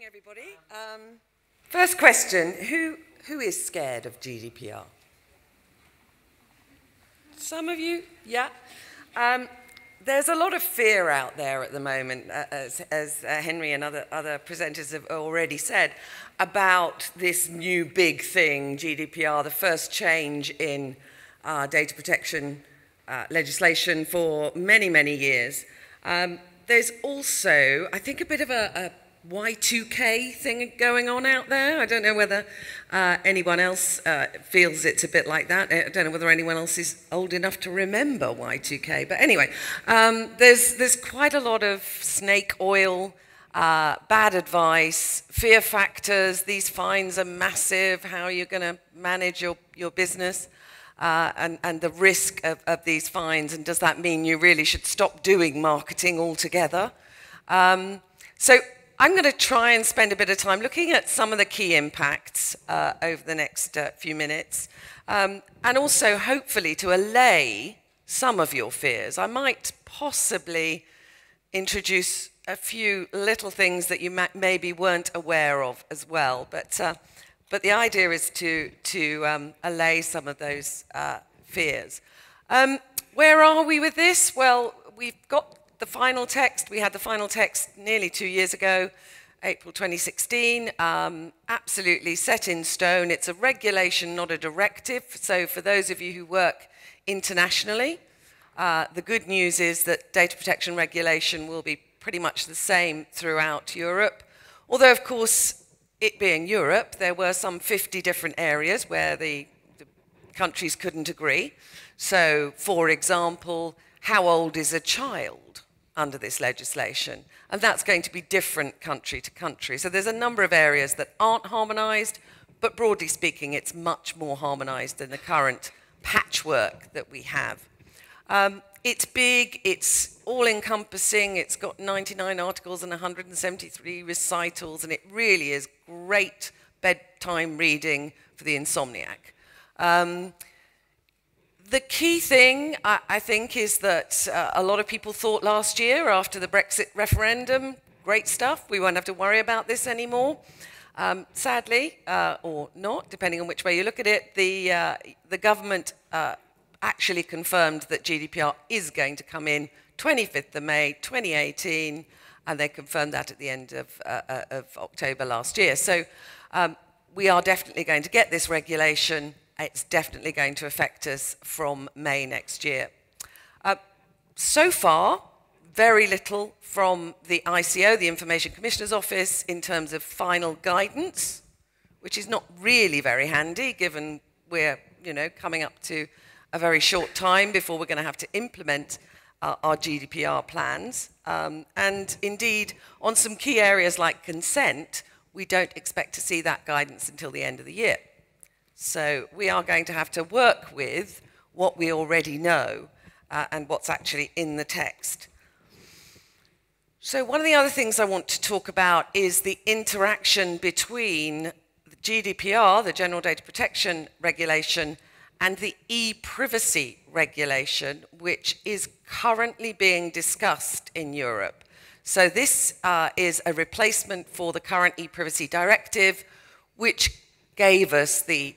Morning, everybody. First question, who is scared of GDPR? Some of you? Yeah. There's a lot of fear out there at the moment, as Henry and other presenters have already said, about this new big thing, GDPR, the first change in data protection legislation for many, many years. There's also, I think, a bit of a Y2K thing going on out there. I don't know whether anyone else feels it's a bit like that. I don't know whether anyone else is old enough to remember Y2K. But anyway, there's quite a lot of snake oil, bad advice, fear factors. These fines are massive. How are you going to manage your business? And the risk of these fines, and does that mean you really should stop doing marketing altogether? So I'm going to try and spend a bit of time looking at some of the key impacts over the next few minutes, and also hopefully to allay some of your fears. I might possibly introduce a few little things that you maybe weren't aware of as well, but the idea is to allay some of those fears. Where are we with this? Well, we've got the final text. We had the final text nearly 2 years ago, April 2016, absolutely set in stone. It's a regulation, not a directive. So for those of you who work internationally, the good news is that data protection regulation will be pretty much the same throughout Europe. Although, of course, it being Europe, there were some 50 different areas where the countries couldn't agree. So, for example, how old is a child under this legislation? And that's going to be different country to country. So there's a number of areas that aren't harmonized, but broadly speaking, it's much more harmonized than the current patchwork that we have. It's big, it's all-encompassing, it's got 99 articles and 173 recitals, and it really is great bedtime reading for the insomniac. The key thing, I think, is that a lot of people thought last year after the Brexit referendum, great stuff, we won't have to worry about this anymore. Sadly, or not, depending on which way you look at it, the government actually confirmed that GDPR is going to come in 25th of May 2018, and they confirmed that at the end of October last year. So we are definitely going to get this regulation. It's definitely going to affect us from May next year. So far, very little from the ICO, the Information Commissioner's Office, in terms of final guidance, which is not really very handy, given we're coming up to a very short time before we're going to have to implement our GDPR plans. And indeed, on some key areas like consent, we don't expect to see that guidance until the end of the year. So we are going to have to work with what we already know and what's actually in the text. So one of the other things I want to talk about is the interaction between the GDPR, the General Data Protection Regulation, and the EPrivacy Regulation, which is currently being discussed in Europe. So this is a replacement for the current EPrivacy Directive, which gave us the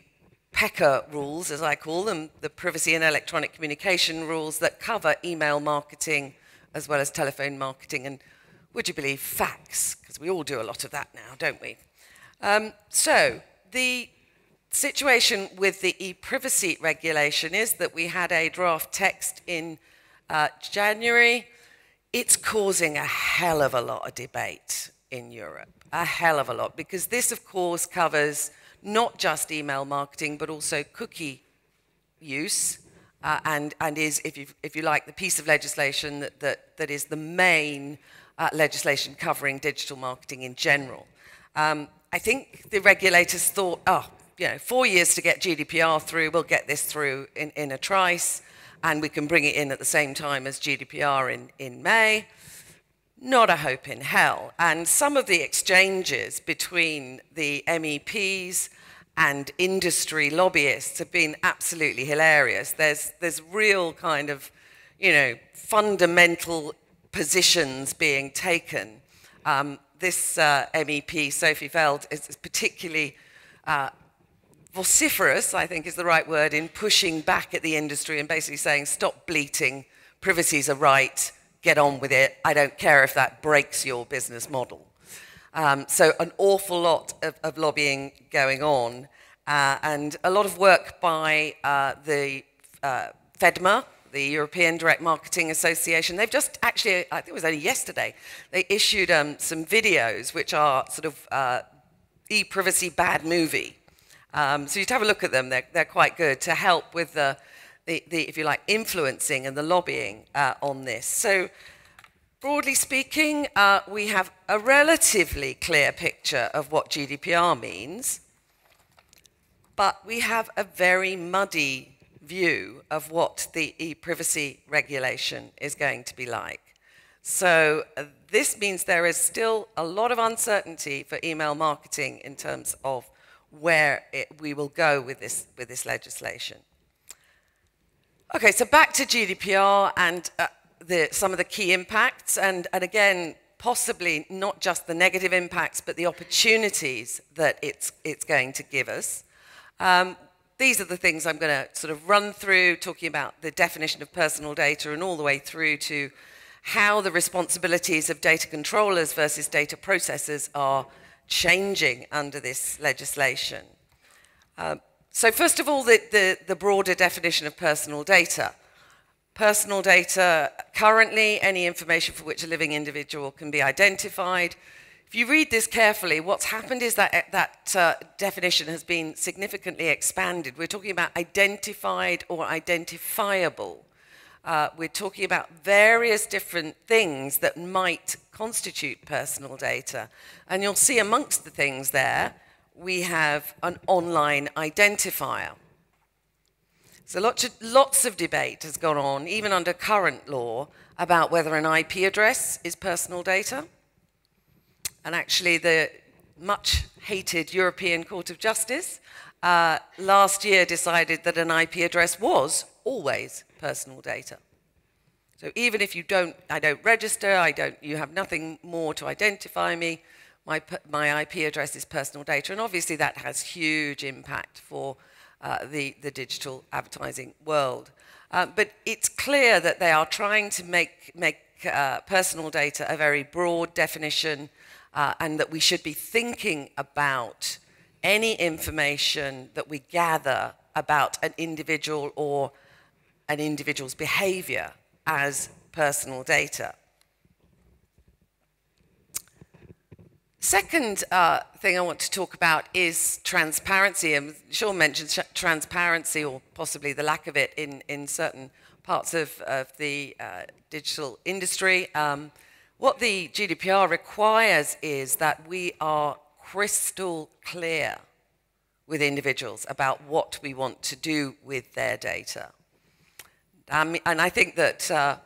PECA rules, as I call them, the privacy and electronic communication rules that cover email marketing as well as telephone marketing and, would you believe, fax, because we all do a lot of that now, don't we? So the situation with the EPrivacy Regulation is that we had a draft text in January. It's causing a hell of a lot of debate in Europe, a hell of a lot, because this, of course, covers not just email marketing, but also cookie use, and is, if you like, the piece of legislation that is the main legislation covering digital marketing in general. I think the regulators thought, 4 years to get GDPR through, we'll get this through in a trice, and we can bring it in at the same time as GDPR in May. Not a hope in hell. And some of the exchanges between the MEPs and industry lobbyists have been absolutely hilarious. There's real kind of, fundamental positions being taken this MEP, Sophie Veld, is particularly vociferous, I think is the right word, in pushing back at the industry and basically saying, stop bleating, privacy's a right, get on with it, I don't care if that breaks your business model. So an awful lot of lobbying going on, and a lot of work by the FEDMA, the European Direct Marketing Association. They've just actually, I think it was only yesterday, they issued some videos which are sort of e-privacy bad movie. So you'd have a look at them, they're quite good to help with the, if you like, influencing and the lobbying on this. So broadly speaking, we have a relatively clear picture of what GDPR means, but we have a very muddy view of what the EPrivacy regulation is going to be like. So this means there is still a lot of uncertainty for email marketing in terms of where we will go with this legislation. Okay, so back to GDPR and some of the key impacts, and again, possibly not just the negative impacts, but the opportunities that it's going to give us. These are the things I'm going to sort of run through, talking about the definition of personal data and all the way through to how the responsibilities of data controllers versus data processors are changing under this legislation. So first of all, the broader definition of personal data. Personal data, currently, any information for which a living individual can be identified. If you read this carefully, what's happened is that definition has been significantly expanded. We're talking about identified or identifiable. We're talking about various different things that might constitute personal data. And you'll see amongst the things there, we have an online identifier. So lots of debate has gone on, even under current law, about whether an IP address is personal data. And actually, the much-hated European Court of Justice last year decided that an IP address was always personal data. So even if I don't register, you have nothing more to identify me, my IP address is personal data. And obviously, that has huge impact for the digital advertising world. But it's clear that they are trying to make personal data a very broad definition, and that we should be thinking about any information that we gather about an individual or an individual's behavior as personal data. Second thing I want to talk about is transparency. And Sean mentioned transparency, or possibly the lack of it in certain parts of the digital industry. What the GDPR requires is that we are crystal clear with individuals about what we want to do with their data. And I think that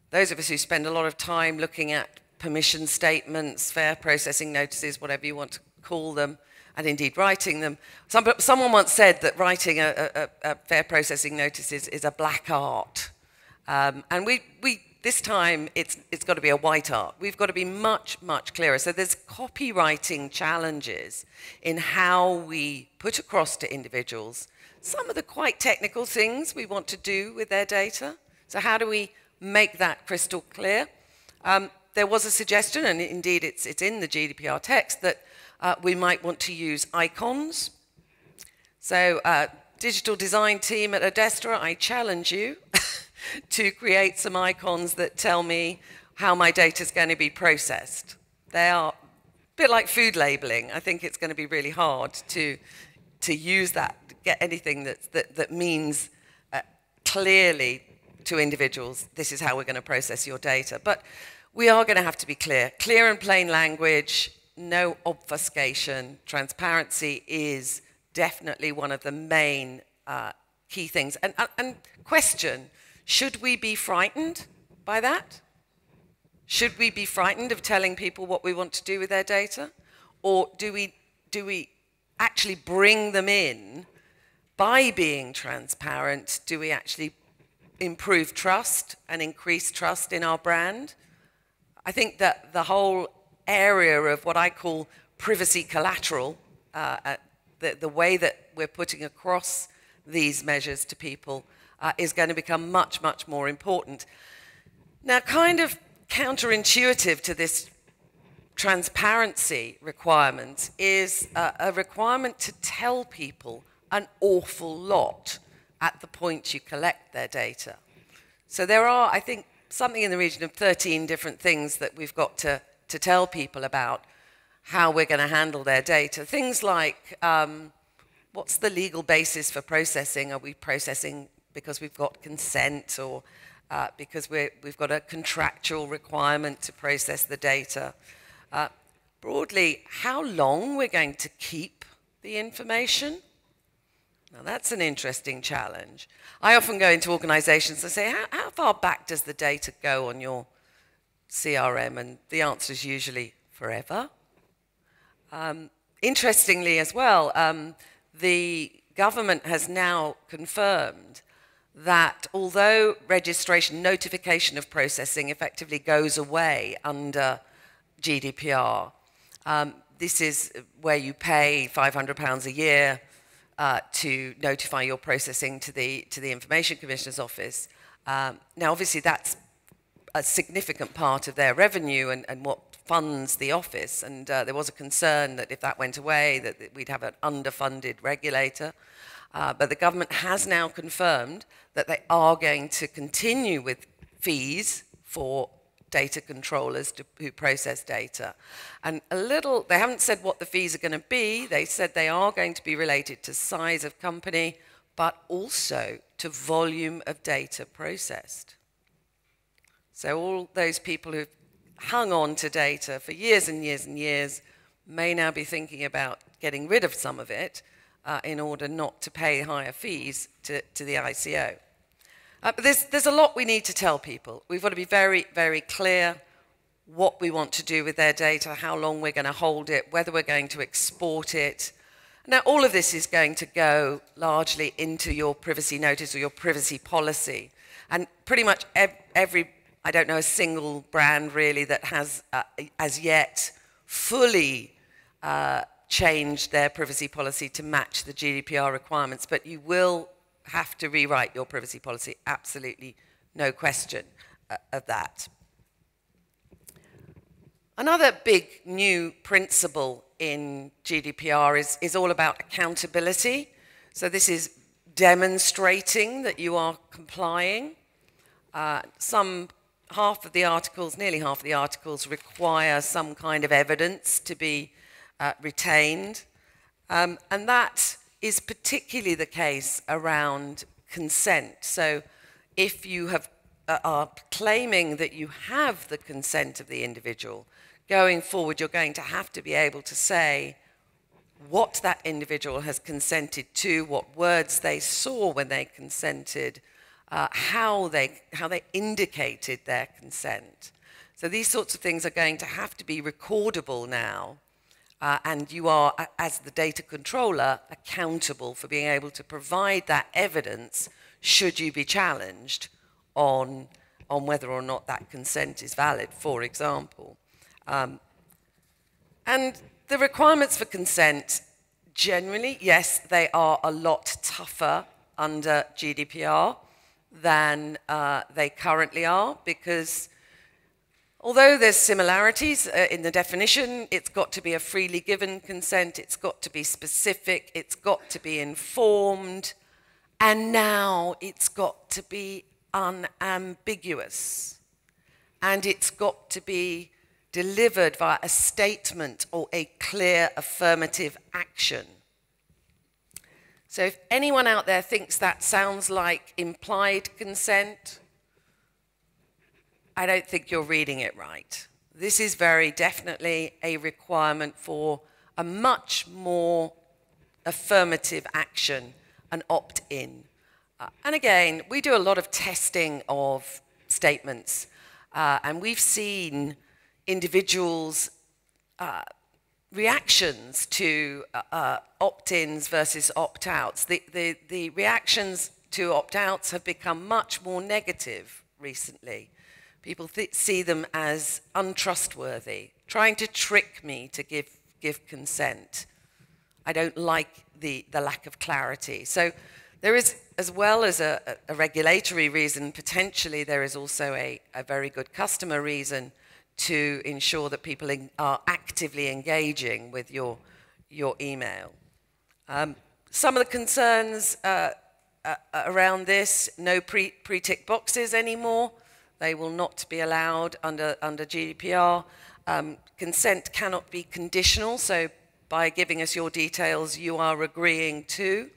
those of us who spend a lot of time looking at permission statements, fair processing notices, whatever you want to call them, and indeed writing them. Someone once said that writing a fair processing notice is a black art. And this time, it's got to be a white art. We've got to be much, much clearer. So there's copywriting challenges in how we put across to individuals some of the quite technical things we want to do with their data. So how do we make that crystal clear? There was a suggestion, and indeed it's in the GDPR text, that we might want to use icons. So digital design team at Adestra, I challenge you to create some icons that tell me how my data is going to be processed. They are a bit like food labeling. I think it's going to be really hard to use that, to get anything that means clearly to individuals, this is how we're going to process your data. But we are going to have to be clear. Clear and plain language, no obfuscation. Transparency is definitely one of the main key things. And question, should we be frightened by that? Should we be frightened of telling people what we want to do with their data? Or do we actually bring them in by being transparent? Do we actually improve trust and increase trust in our brand? I think that the whole area of what I call privacy collateral, the way that we're putting across these measures to people is going to become much, much more important. Now, kind of counterintuitive to this transparency requirement is a requirement to tell people an awful lot at the point you collect their data. So there are, I think, something in the region of 13 different things that we've got to tell people about how we're going to handle their data. Things like, what's the legal basis for processing? Are we processing because we've got consent, or because we've got a contractual requirement to process the data? Broadly, how long we're going to keep the information? Now, that's an interesting challenge. I often go into organizations and say, how far back does the data go on your CRM? And the answer is usually forever. Interestingly as well, the government has now confirmed that although registration, notification of processing effectively goes away under GDPR, this is where you pay £500 a year to notify your processing to the Information Commissioner's Office. Now, obviously, that's a significant part of their revenue and what funds the office. And there was a concern that if that went away, that we'd have an underfunded regulator. But the government has now confirmed that they are going to continue with fees for data controllers who process data. And they haven't said what the fees are going to be. They said they are going to be related to size of company, but also to volume of data processed. So all those people who've hung on to data for years and years and years may now be thinking about getting rid of some of it in order not to pay higher fees to the ICO. But there's a lot we need to tell people. We've got to be very, very clear what we want to do with their data, how long we're going to hold it, whether we're going to export it. Now, all of this is going to go largely into your privacy notice or your privacy policy. And pretty much every, I don't know a single brand really that has as yet fully changed their privacy policy to match the GDPR requirements, but you will have to rewrite your privacy policy, absolutely no question of that. Another big new principle in GDPR is all about accountability. So this is demonstrating that you are complying. Half of the articles, nearly half of the articles, require some kind of evidence to be retained. And that is particularly the case around consent. So if you are claiming that you have the consent of the individual, going forward you're going to have to be able to say what that individual has consented to, what words they saw when they consented, how they indicated their consent. So these sorts of things are going to have to be recordable now. And you are, as the data controller, accountable for being able to provide that evidence should you be challenged on whether or not that consent is valid, for example. And the requirements for consent, generally, yes, they are a lot tougher under GDPR than they currently are, because although there's similarities in the definition, it's got to be a freely given consent, it's got to be specific, it's got to be informed, and now it's got to be unambiguous. And it's got to be delivered via a statement or a clear affirmative action. So if anyone out there thinks that sounds like implied consent, I don't think you're reading it right. This is very definitely a requirement for a much more affirmative action, an opt-in. And again, we do a lot of testing of statements, and we've seen individuals' reactions to opt-ins versus opt-outs. The reactions to opt-outs have become much more negative recently. People see them as untrustworthy, trying to trick me to give consent. I don't like the lack of clarity. So there is, as well as a regulatory reason, potentially there is also a very good customer reason to ensure that people are actively engaging with your email. Some of the concerns around this: no pre-tick boxes anymore. They will not be allowed under GDPR. Consent cannot be conditional, so by giving us your details, you are agreeing to.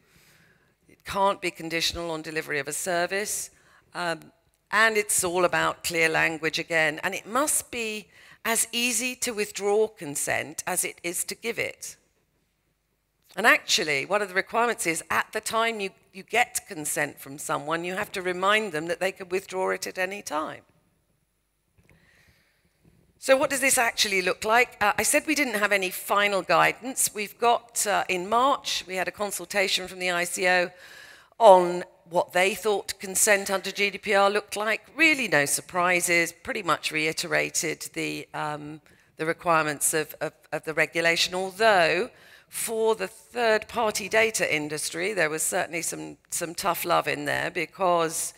It can't be conditional on delivery of a service. And it's all about clear language again. And it must be as easy to withdraw consent as it is to give it. And actually, one of the requirements is at the time you get consent from someone, you have to remind them that they can withdraw it at any time. So what does this actually look like? I said we didn't have any final guidance. We've got, in March, we had a consultation from the ICO on what they thought consent under GDPR looked like. Really no surprises, pretty much reiterated the requirements of the regulation, although for the third-party data industry, there was certainly some tough love in there, because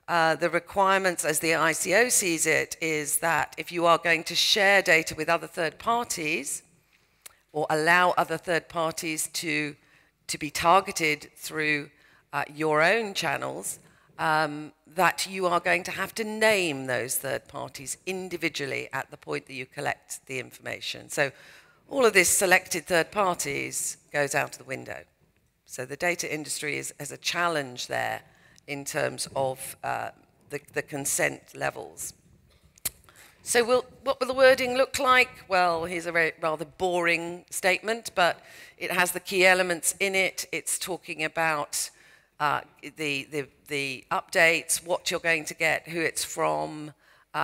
the requirements, as the ICO sees it, is that if you are going to share data with other third parties or allow other third parties to be targeted through your own channels, that you are going to have to name those third parties individually at the point that you collect the information. So all of this selected third parties goes out of the window. So the data industry has a challenge there in terms of the consent levels. So what will the wording look like? Well, here's a rather boring statement, but it has the key elements in it. It's talking about the updates, what you're going to get, who it's from.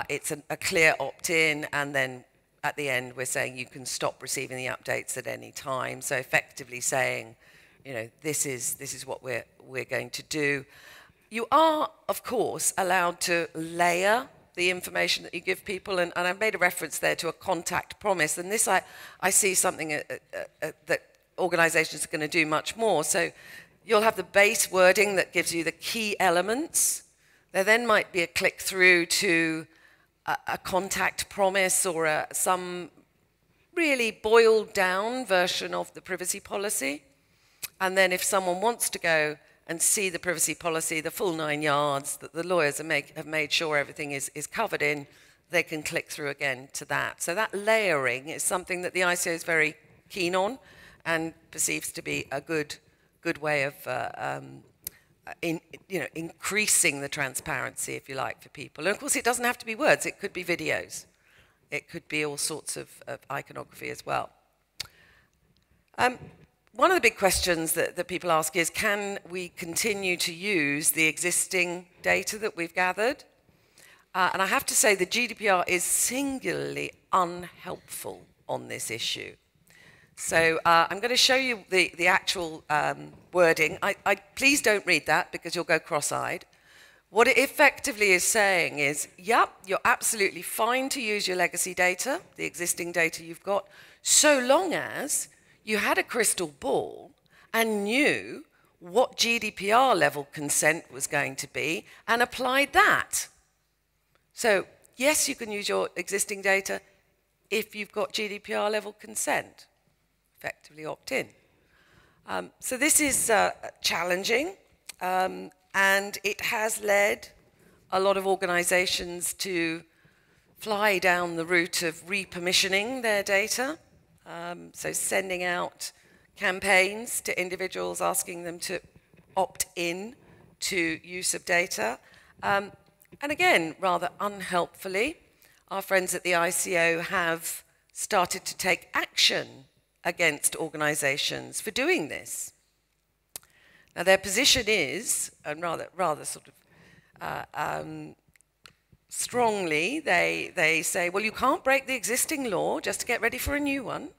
It's a clear opt-in, and then at the end we're saying you can stop receiving the updates at any time. So effectively saying, you know, this is what we're going to do. You are, of course, allowed to layer the information that you give people, and I've made a reference there to a contact promise, and this I see something that organizations are going to do much more. So you'll have the base wording that gives you the key elements. There then might be a click through to a contact promise or some really boiled down version of the privacy policy. And then if someone wants to go and see the privacy policy, the full 9 yards, that the lawyers have made sure everything is covered in, they can click through again to that. So that layering is something that the ICO is very keen on and perceives to be a good way of increasing the transparency, if you like, for people. And of course, it doesn't have to be words. It could be videos. It could be all sorts of iconography as well. One of the big questions that people ask is, can we continue to use the existing data that we've gathered? And I have to say the GDPR is singularly unhelpful on this issue. So I'm going to show you the actual wording. Please don't read that, because you'll go cross-eyed. What it effectively is saying is, yep, you're absolutely fine to use your legacy data, the existing data you've got, so long as you had a crystal ball and knew what GDPR level consent was going to be and applied that. So yes, you can use your existing data if you've got GDPR level consent, effectively opt-in. So this is challenging, and it has led a lot of organizations to fly down the route of repermissioning their data. So sending out campaigns to individuals asking them to opt in to use of data. And again, rather unhelpfully, our friends at the ICO have started to take action against organizations for doing this. Now their position is, and rather sort of strongly, they say, well, you can't break the existing law just to get ready for a new one.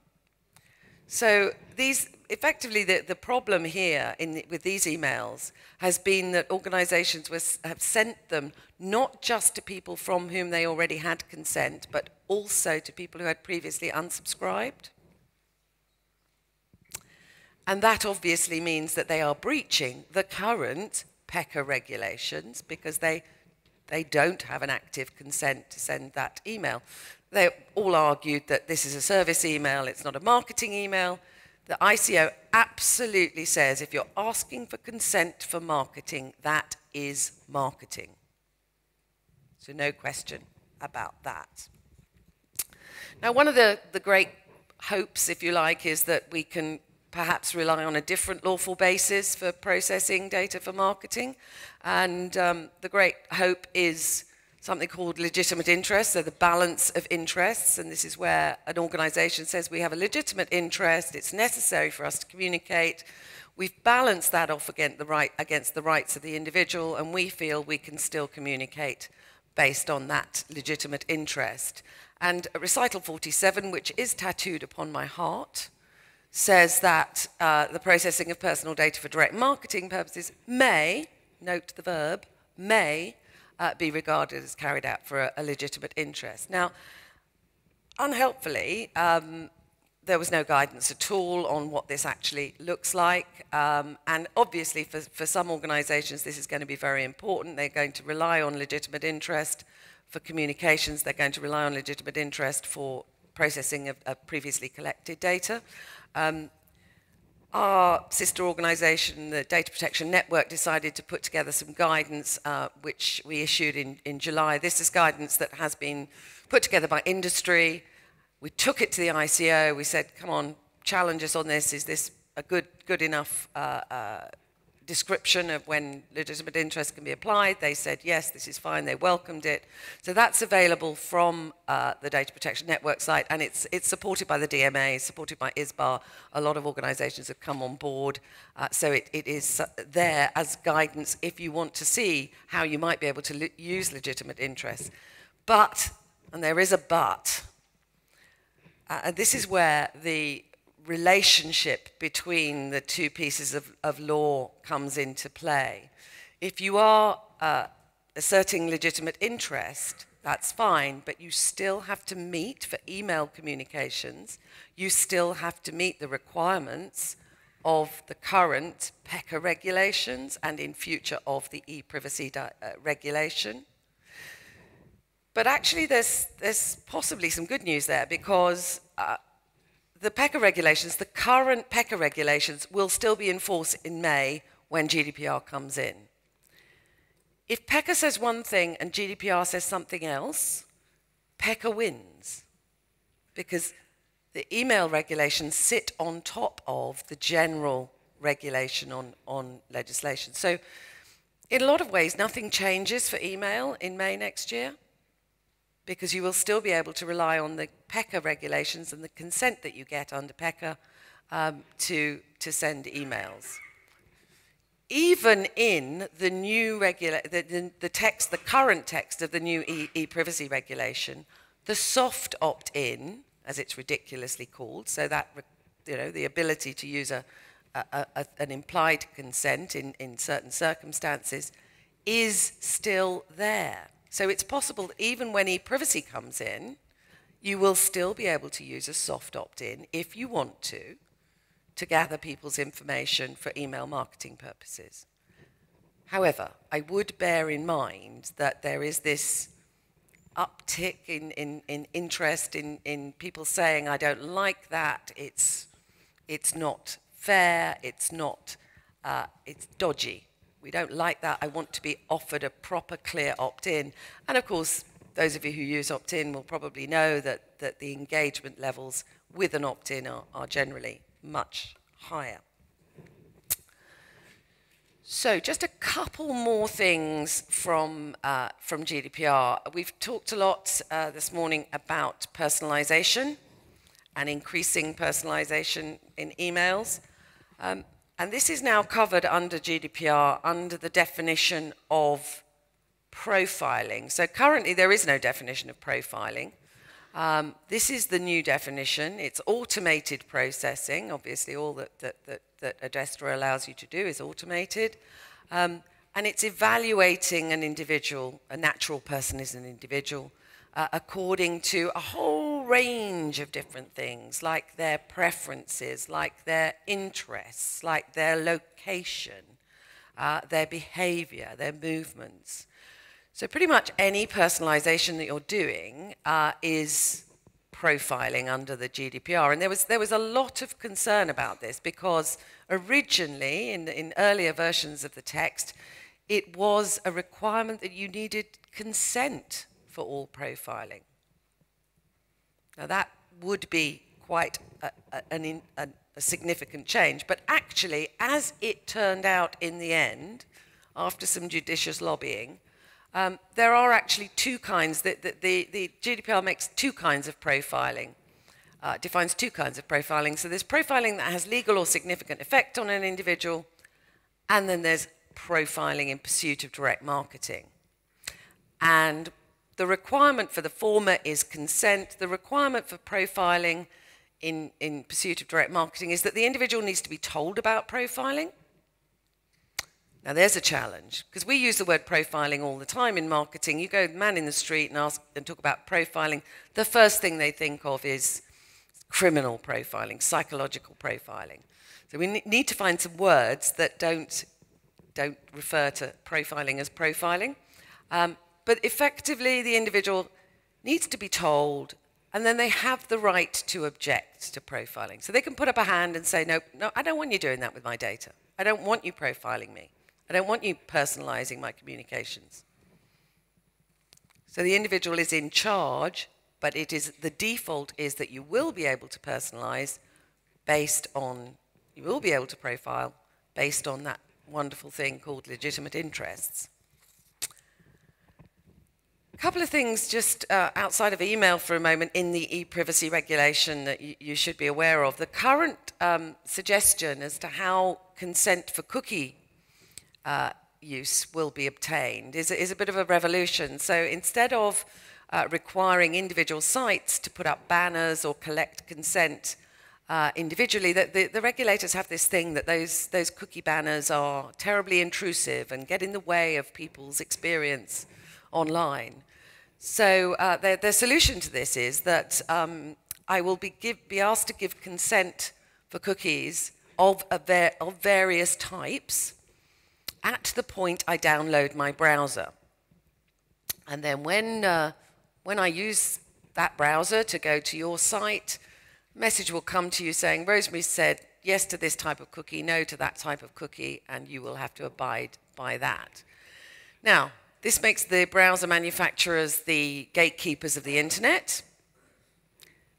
So these effectively the problem here with these emails has been that organizations have sent them not just to people from whom they already had consent, but also to people who had previously unsubscribed. And that obviously means that they are breaching the current PECA regulations because they don't have an active consent to send that email. They all argued that this is a service email, it's not a marketing email. The ICO absolutely says if you're asking for consent for marketing, that is marketing. So no question about that. Now, one of the great hopes, if you like, is that we can perhaps rely on a different lawful basis for processing data for marketing. And the great hope is something called legitimate interest, so the balance of interests. And this is where an organization says we have a legitimate interest, it's necessary for us to communicate. We've balanced that off against the rights of the individual, and we feel we can still communicate based on that legitimate interest. And recital 47, which is tattooed upon my heart, says that the processing of personal data for direct marketing purposes may, note the verb, may be regarded as carried out for a legitimate interest. Now, unhelpfully, there was no guidance at all on what this actually looks like. And obviously, for some organizations, this is going to be very important. They're going to rely on legitimate interest for communications. They're going to rely on legitimate interest for processing of previously collected data. Our sister organization, the Data Protection Network, decided to put together some guidance, which we issued in July. This is guidance that has been put together by industry. We took it to the ICO. We said, come on, challenge us on this. Is this a good enough description of when legitimate interest can be applied? They said, yes, this is fine. They welcomed it. So that's available from the Data Protection Network site, and it's supported by the DMA, supported by ISBA. A lot of organizations have come on board. So it is there as guidance if you want to see how you might be able to use legitimate interest. But, and there is a but, and this is where the relationship between the two pieces of law comes into play. If you are asserting legitimate interest, that's fine, but you still have to meet, for email communications, you still have to meet the requirements of the current PECA regulations and in future of the EPrivacy regulation. But actually there's possibly some good news there, because the PECA regulations, the current PECA regulations, will still be in force in May when GDPR comes in. If PECA says one thing and GDPR says something else, PECA wins, because the email regulations sit on top of the general regulation on legislation. So in a lot of ways, nothing changes for email in May next year, because you will still be able to rely on the PECA regulations and the consent that you get under PECA to send emails. Even in the new the current text of the new EPrivacy regulation, the soft opt-in, as it's ridiculously called, so that, you know, the ability to use an implied consent in certain circumstances, is still there. So it's possible that even when EPrivacy comes in, you will still be able to use a soft opt-in if you want to gather people's information for email marketing purposes. However, I would bear in mind that there is this uptick in interest in people saying, I don't like that, it's not fair, it's dodgy. We don't like that. I want to be offered a proper, clear opt-in. And of course, those of you who use opt-in will probably know that the engagement levels with an opt-in are generally much higher. So just a couple more things from GDPR. We've talked a lot this morning about personalization and increasing personalization in emails. And this is now covered under GDPR under the definition of profiling. So currently there is no definition of profiling. This is the new definition. It's automated processing. Obviously, all that Adestra allows you to do is automated. And it's evaluating an individual, a natural person is an individual, according to a whole range of different things, like their preferences, like their interests, like their location, their behavior, their movements. So pretty much any personalization that you're doing is profiling under the GDPR. And there was a lot of concern about this because originally, in earlier versions of the text, it was a requirement that you needed consent for all profiling. Now that would be quite a significant change, but actually, as it turned out in the end, after some judicious lobbying, there are actually two kinds. The GDPR makes two kinds of profiling, defines two kinds of profiling. So there's profiling that has legal or significant effect on an individual, and then there's profiling in pursuit of direct marketing. And the requirement for the former is consent. The requirement for profiling in pursuit of direct marketing is that the individual needs to be told about profiling. Now there's a challenge, because we use the word profiling all the time in marketing. You go man in the street and ask and talk about profiling, the first thing they think of is criminal profiling, psychological profiling. So we need to find some words that don't refer to profiling as profiling. But effectively, the individual needs to be told, and then they have the right to object to profiling. So they can put up a hand and say, no, I don't want you doing that with my data. I don't want you profiling me. I don't want you personalizing my communications. So the individual is in charge, but the default is that you will be able to personalize based on, you will be able to profile based on that wonderful thing called legitimate interests. A couple of things just outside of email for a moment in the EPrivacy regulation that you should be aware of. The current suggestion as to how consent for cookie use will be obtained is a bit of a revolution. So instead of requiring individual sites to put up banners or collect consent individually, the regulators have this thing that those cookie banners are terribly intrusive and get in the way of people's experience online. So their solution to this is that I will be asked to give consent for cookies of various types at the point I download my browser. And then when I use that browser to go to your site, a message will come to you saying, Rosemary said yes to this type of cookie, no to that type of cookie, and you will have to abide by that. Now, this makes the browser manufacturers the gatekeepers of the internet,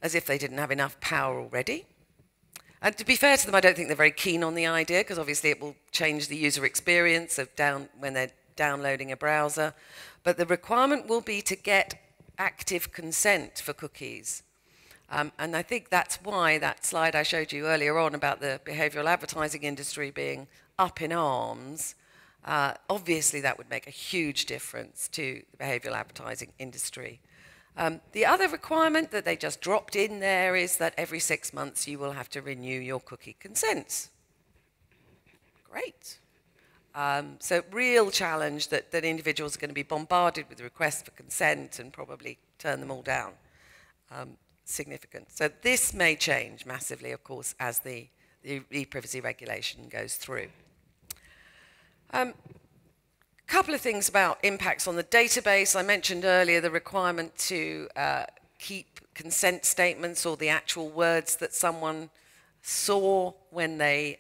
as if they didn't have enough power already. And to be fair to them, I don't think they're very keen on the idea, because obviously it will change the user experience of when they're downloading a browser. But the requirement will be to get active consent for cookies. And I think that's why that slide I showed you earlier on about the behavioral advertising industry being up in arms, obviously that would make a huge difference to the behavioral advertising industry. The other requirement that they just dropped in there is that every 6 months you will have to renew your cookie consents. Great. So real challenge that individuals are going to be bombarded with requests for consent and probably turn them all down. Significant. So this may change massively, of course, as the EPrivacy regulation goes through. Couple of things about impacts on the database. I mentioned earlier the requirement to keep consent statements or the actual words that someone saw when they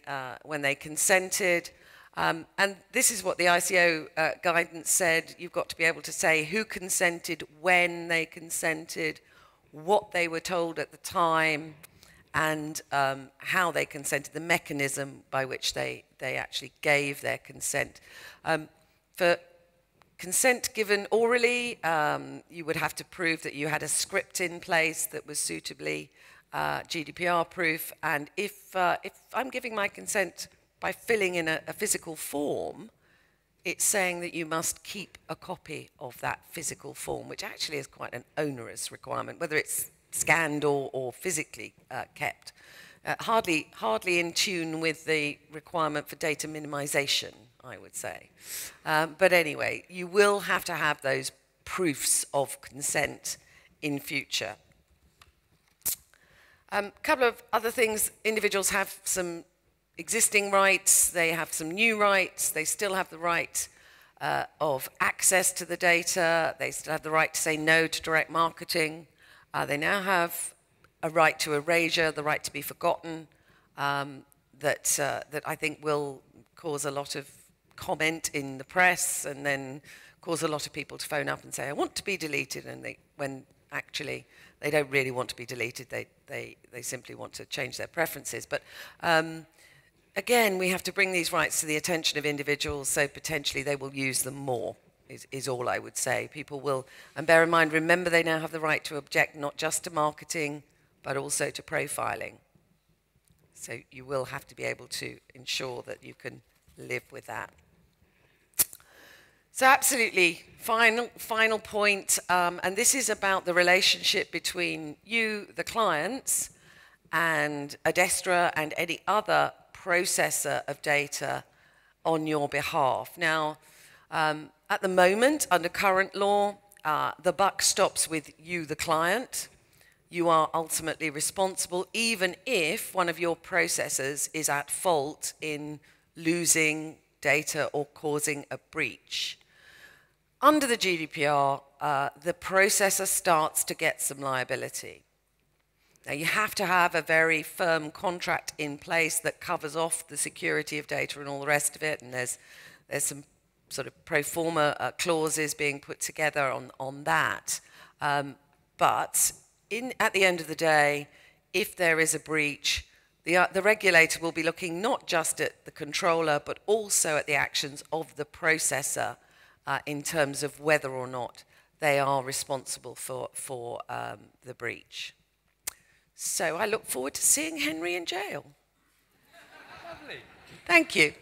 consented. And this is what the ICO guidance said. You've got to be able to say who consented, when they consented, what they were told at the time, and how they consented, the mechanism by which they actually gave their consent. For consent given orally, you would have to prove that you had a script in place that was suitably GDPR proof. And if I'm giving my consent by filling in a physical form, it's saying that you must keep a copy of that physical form, which actually is quite an onerous requirement, whether it's scanned or physically kept. Hardly in tune with the requirement for data minimization, I would say. But anyway, you will have to have those proofs of consent in future. A couple of other things. Individuals have some existing rights, they have some new rights, they still have the right of access to the data, they still have the right to say no to direct marketing, they now have a right to erasure, the right to be forgotten, that I think will cause a lot of comment in the press and then cause a lot of people to phone up and say, I want to be deleted, and when actually they don't really want to be deleted, they simply want to change their preferences. But again, we have to bring these rights to the attention of individuals, so potentially they will use them more, is all I would say. People will, and bear in mind, remember they now have the right to object not just to marketing, but also to profiling. So you will have to be able to ensure that you can live with that. So absolutely, final point, and this is about the relationship between you, the clients, and Adestra and any other processor of data on your behalf. Now, at the moment, under current law, the buck stops with you, the client. You are ultimately responsible, even if one of your processors is at fault in losing data or causing a breach. Under the GDPR, the processor starts to get some liability. Now, you have to have a very firm contract in place that covers off the security of data and all the rest of it, and there's some sort of pro forma clauses being put together on that. But at the end of the day, if there is a breach, the regulator will be looking not just at the controller, but also at the actions of the processor in terms of whether or not they are responsible for the breach. So I look forward to seeing Henry in jail. Lovely. Thank you.